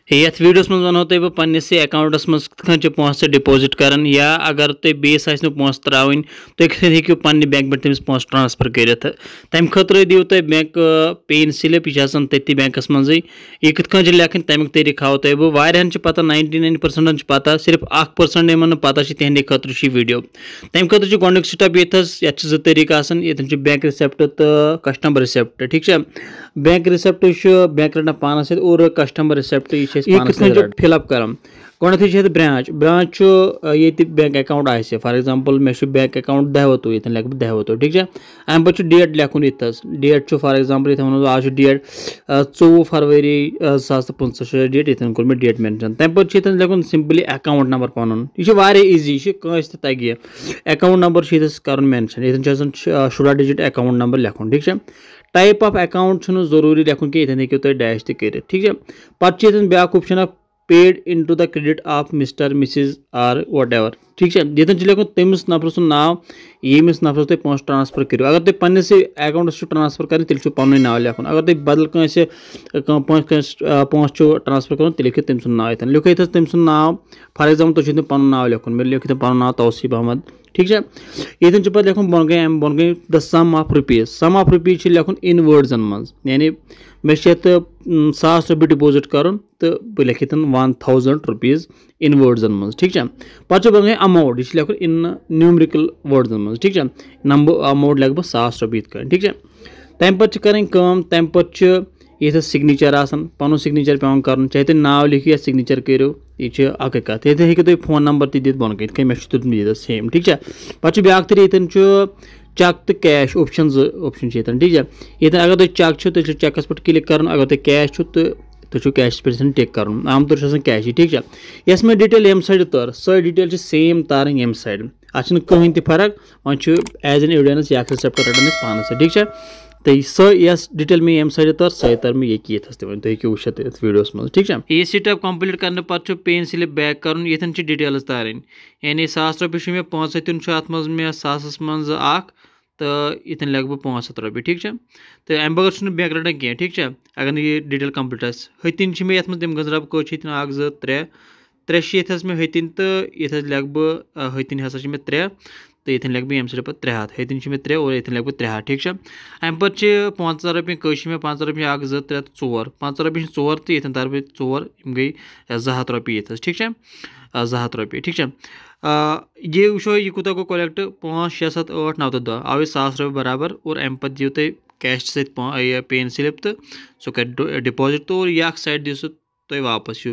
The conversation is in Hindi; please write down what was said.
यथ वीडियोस मज वनो तुम बह पन्निस अकाउंटस मज कथ पोंसे डिपोजिट करान या अगर तुम बेस आसनो पोंस त्रावन तुम कथ हेकियो पन्ने बैंक पे तमिस पोंस ट्रांसफर करित तम खतर दियो तुम बैंक पेन स्लिप यह तथि बैंकस मजे यह कथ लेखन तमिक तरीक हाव तुम बह वारियाहन पता 99% पता सिर्फ 1% यमन पता तिहंदे खतर वीडियो तम खतर गोडुक स्टेप ये जो तरीक ये बैंक रिसिप्ट तो कस्टमर रिसिप्ट ठीक है बैंक रिसिप्ट बैंक रटान पानस और कस्टमर रिसिप्ट यह फिलअप कर गोडे ब्रांच ब्रांच ये बैंक अकाउंट आ फॉर एग्जांपल मे बैंक अकाउंट दहवतु ये लिख दहवतु ठीक है अम पे डेट लिखुन डेट फॉर एग्जांपल ये वो आज डेट 24 फरवरी 2025 डेट ये कोर मे डेट मेंशन तम पे लिखुन सिंपली अकाउंट नंबर पन यह इजी यह तगे अकाउंट नंबर कर मेंशन ये 16 डिजिट अकाउंट नंबर लिखुन ठीक है टाइप ऑफ अकाउंट जरूरी लिखुन कि ये हेकि तुम डैश कर ठीक है pay by option paid into the credit of Mr Mrs or whatever ठीक है ये लिखुन तमिस नफर सुन नाव यमिस नफर तुम पोंस ट्रांसफर करो अगर तुम पन्निस अकाउंट्स ट्रांसफर कर तेल पन नाव लिखुन अगर तुम बदल पोंस ट्रांसफर कर लिखित तम सुन नाव ये लिखो ये तम सुन नाव फॉर एग्जांपल तुम पन नाव लिखुन मे लिखित पन नाव तौसीफ अहमद ठीक है ये पे लिखुन बोन गई द सम ऑफ रुपीज लिखुन इन वर्ड्सन मज यानी मे 1,000 रुपये डिपोजिट कर तो बह लिखित 1000 रुपीज इन वर्ड्सन मज ठीक है पे बोन गई अमाउंट यह लिखुन इन न्यूमरिकल वर्ड्सन मज ठीक है नंबर अमाउंट लिख बह 100 रुपये ठीक है तम पे करें तम पे ये सिग्नेचर पन सिग्नेचर पे कर चाहे तुम नाव लिखियो या सिग्नेचर करो यह अक कत ये हेकि तुम फोन नंबर तथ बोन कन मे तुम सेम ठीक है पे ब्या तरीन चेक तो कैश ऑप्शन ऑप्शन ठीक है ये अगर तुम चेक तो चेकस पे क्लिक कर अगर तुम कैश तो तुम कैश पे टिक कर आम तौर कैश ठीक है यस मे डिटेल यम साइड तर सो डिटेल सेम तार यम साइड अच्छे कहीं तक फर्क वो एज एन एविडेंस यह रिसिप्ट रटान पान ठीक है तो सो यस डिटेल में यम साइड तर सो तर मे ये तुम हेकि वुचित वीडियोस मज ठीक है ये स्टेप कंप्लीट करने पे पेन स्लिप बैक कर ये डिटेल्स तारन यानी 100 रुपये मे 500 अत मे 100 मज तो ये लिख बह 500 रुपये ठीक है तो अम बगैर बैंक रटान कह ठीक है अगर ये डिटेल कंप्लीट हतिन मे ये तम गजरब कोच 1 2 3 3 ये मे हतिन तो ये लिख बह हतिन हसा मे 3 तो ये लिख बह ये पे 300 हतिन मे 3 और ये लिख बह 300 ठीक है अम पे 500 रुपये कश मे 500 रुपये 1 2 3 4 500 रुपये 4 तो ये तार बह 4 गई 200 रुपये ये ठीक है 200 रुपये ठीक है ये वो यह कूत गो कलेक्ट 5 6 7 8 9 10 आव 100 रुपये बराबर और अम पे दिव तुम कैश सहित पेन स्लिप तो सह कर डिपोजिट तो और यह साइड दिव तुम वापस